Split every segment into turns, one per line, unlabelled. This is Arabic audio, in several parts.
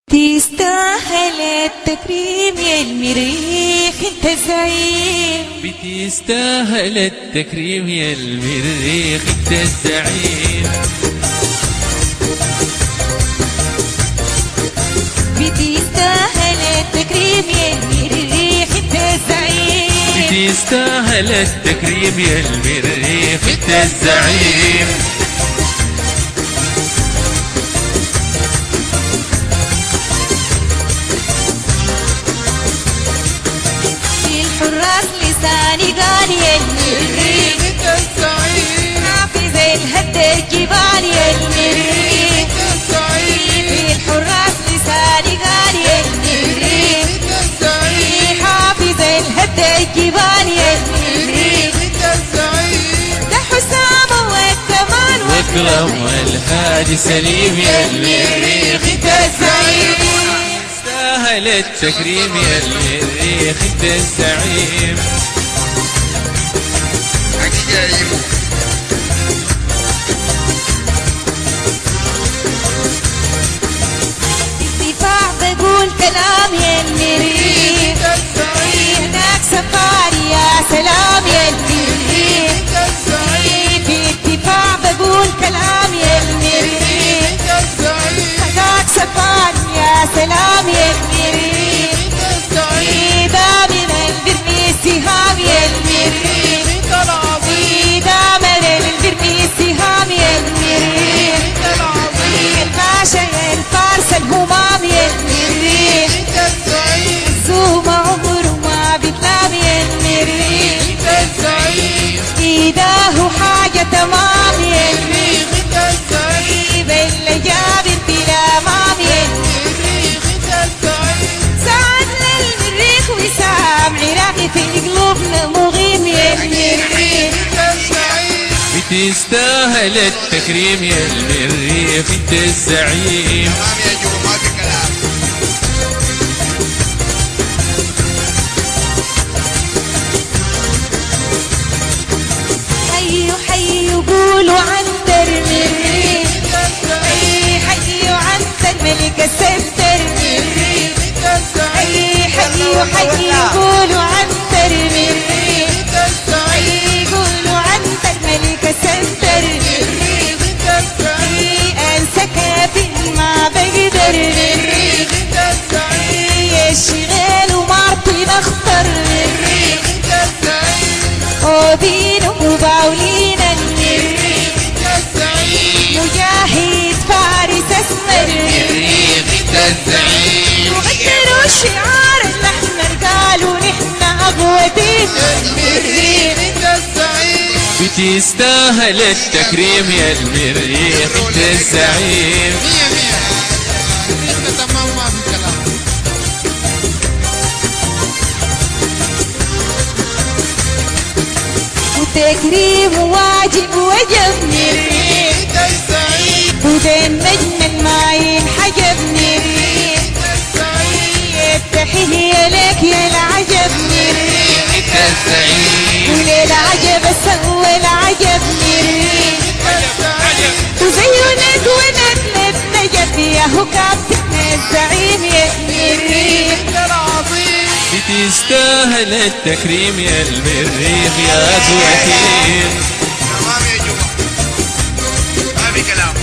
تستاهل التكريم يا المريخ انت الزعيم.
بتستاهل التكريم يا المريخ انت الزعيم.
بتستاهل التكريم يا المريخ انت الزعيم.
بتستاهل التكريم يا المريخ انت الزعيم.
الحراس لساني قال يا المريخ
انت الزعيم.
حافظ الهد الجبال يا المريخ
انت الزعيم.
الحراس لساني قال يا المريخ
انت الزعيم.
حافظ الهد الجبال يا المريخ.
انت الزعيم.
ده حسام والكمال
واكرم والهادي سليم يا المريخ انت الزعيم. تستاهل التكريم يا المريخ انت الزعيم.
الدفاع بقول كلام يا المريخ.
انت الزعيم.
هناك سفاري يا سلام يا المريخ.
انت الزعيم.
في الدفاع بقول كلام يا المريخ.
انت الزعيم.
هناك سفاري يا سلام يا المريخ.
انت الزعيم.
دائما برمي السهام يا المريخ.
انت العظيم.
دائما برمي السهام يا المريخ.
انت العظيم.
الباشا يا الفارس الهمام يا المريخ.
انت الزعيم.
الزوم عمره ما بيتلام يا المريخ.
انت الزعيم.
إيداه حاجة تمام يا المريخ.
انت الزعيم.
بل جابر بلا مام يا المريخ.
انت الزعيم.
سعد للمريخ وسام عراقي في قلوبنا مغيم يا المريخ.
انت الزعيم.
بتستاهل التكريم يا المريخ انت الزعيم.
تمام يا جو، ما في كلام.
حيوا حيوا قولوا عنتر المريخ.
انت الزعيم.
حيوا عنتر ملك السنتر المريخ.
انت الزعيم.
حيوا قولوا عنتر المريخ.
انت الزعيم.
يقولوا عنتر ملك السنتر المريخ.
انت الزعيم.
انسى كافي ما بقدر المريخ.
انت الزعيم.
الشغال ومارتي نختار المريخ.
انت الزعيم.
أودين وباولين المريخ.
انت الزعيم.
مجاهد فارس اسمر المريخ.
انت الزعيم.
وغيروا الشعار الأحمر قالوا نحن أقوى دين المريخ.
انت الزعيم.
بتستاهل التكريم يا المريخ انت الزعيم.
مية مية. انت تمام، ما في كلام.
وتكريم واجب وجب المريخ.
انت الزعيم.
وده النجم ما ينحجب المريخ.
انت الزعيم.
التحية لك يا العجب المريخ.
انت الزعيم.
وللعجب سوى العجب المريخ.
انت الزعيم.
وزينك ونجمة نجف يا هو كابتن الزعيم يا المريخ.
انت العظيم.
بتستاهل التكريم يا المريخ يا قوتين.
تمام يا جو، ما في كلام.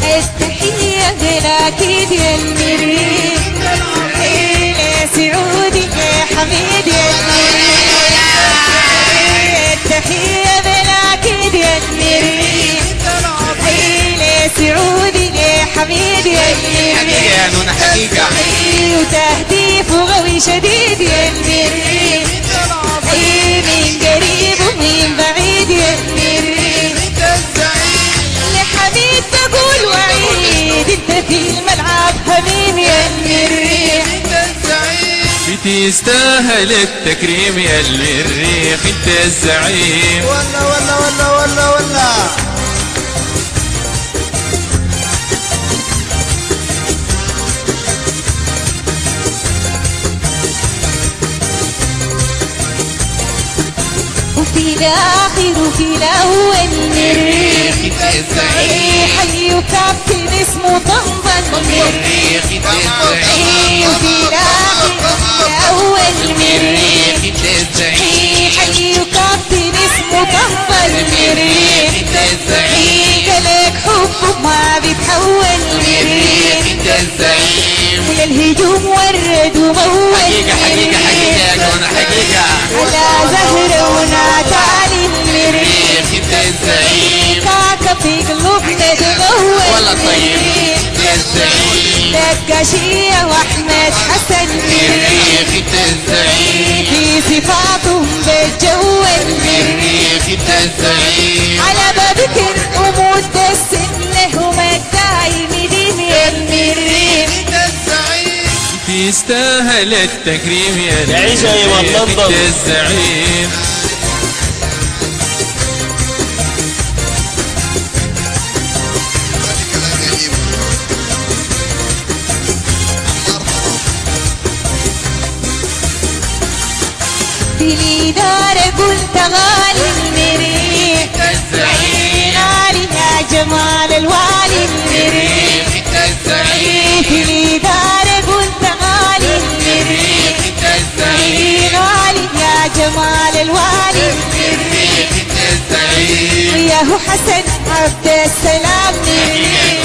التحية للأكيد يا المريخ. يا سعودي يا حميد يا المريخ. التحية للأكيد يا المريخ.
انت العظيم.
يا سعودي يا حميد يا المريخ.
يا نون حقيقة.
وتهديف وغوي شديد يا المريخ.
انت العظيم.
من قريب ومن بعيد يا المريخ.
انت الزعيم.
لحميد بقول وعيد انت في الملعب حميم يا المريخ.
انت الزعيم.
بتستاهل التكريم يا المريخ انت الزعيم.
ولا ولا ولا ولا ولا.
وفي الآخر وفي الأول مريخ
انت الزعيم
حي وكابتن اسمه طنطا
مريخ انت الزعيم
وفي الآخر وفي الأول مريخ
انت الزعيم
حي وكابتن اسمه طنطا
مريخ انت الزعيم
لك حبه ما بيتحول
مريخ انت الزعيم
وللهجوم ورد ومول
حقيقة حقيقة حقيقة يا جونة حقيقة
على زهرة وناتالي المريخ
انت الزعيم
كاكا في قلوبنا تغول
والله طيب انت الزعيم
دقاشية واحمد حسن
مريخ انت الزعيم
في صفاتهم بتجول
مريخ انت الزعيم
على بابكر ومود السنة ومدايم دين يا المريخ
تستاهل التكريم يا
يعيش يا إمام
المريخ
لندن.
انت الزعيم
في الإدارة قلت غالي المريخ
الزعيم
غالي يا جمال الوالي المريخ
انت الزعيم
في الإدارة قلت غالي المريخ
انت الزعيم
غالي يا جمال الوالي
مريخ انت الزعيم
وياهو حسن عبد السلام مريخ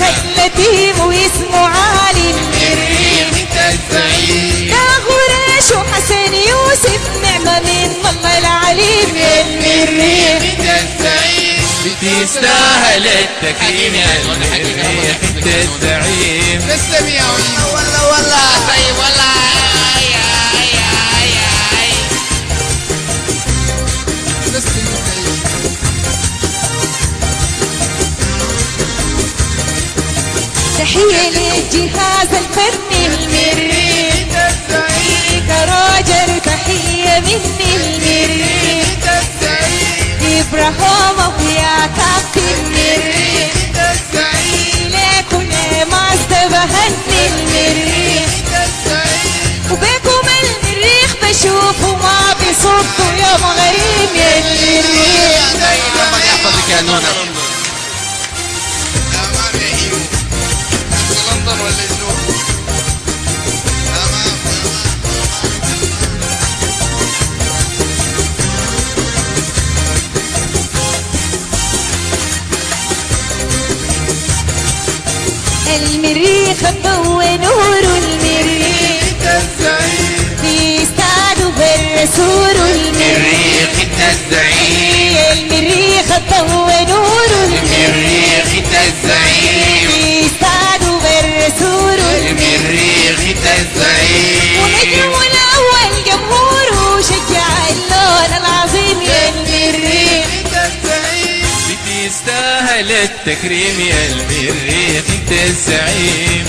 خلتيم واسمه عالي
مريخ انت الزعيم
يا غريش وحسن يوسف نعمة من الله العليم يا المريخ
انت الزعيم تستاهل التكريم يا المريخ انت الزعيم
تسلم يا وليد والله طيب والله تسلم
تحية للجهاز الفني المريخ كروجر تحية مني المريخ إبراهيم يا كابتن المريخ لكل ما استبهني المريخ وبكم المريخ بشوفه ما بصوته يا مغرب يا المريخ
الله يحفظك يا نونة
تمام يا ايوب لندن ولا شنو؟ تمام
المريخ ضوى نور المريخ في استاده بالرسول المريخ
مريخ انت الزعيم
المريخ ضوى نور المريخ
مريخ انت الزعيم
في استاده بالرسول
مريخ انت الزعيم
ونجم الاول جمهوره شجع اللون العظيم يا المريخ
تستاهل التكريم يا المريخ انت الزعيم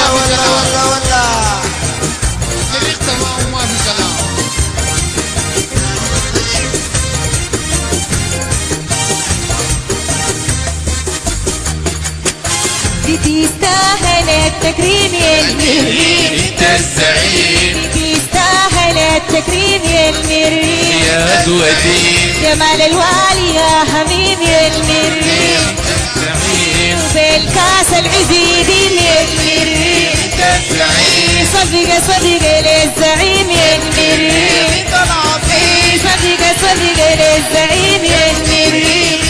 والله مريخ تمام ما في كلام
تستاهل التكريم يا المريخ
انت الزعيم
تستاهل التكريم يا المريخ
يا قوتي
جمال الوالي يا حميم يا المريخ
الزعيم
بالكاس العزيزين يا المريخ
انت الزعيم
صدق صدق للزعيم يا المريخ صدق للزعيم يا المريخ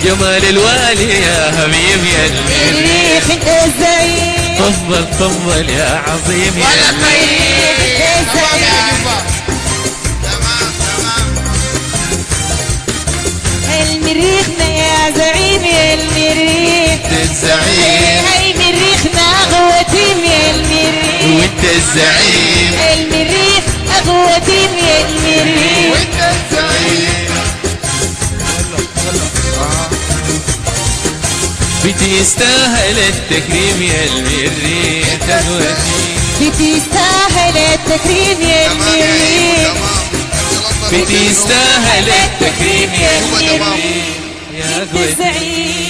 جمال الوالي يا حبيب يا المريخ
المريخ انت الزعيم
تفضل يا عظيم يا المريخ
تمام يا جبار تمام
المريخنا يا زعيم يا المريخ
الزعيم
هاي مريخنا غوتيم يا المريخ
وانت الزعيم
المريخ غوتيم يا المريخ
وانت الزعيم
بتستاهل التكريم يا المريخ تزوتي
بتستاهل التكريم يا المريخ
بتستاهل التكريم يا المريخ يا
انت
قوتي
الزعيم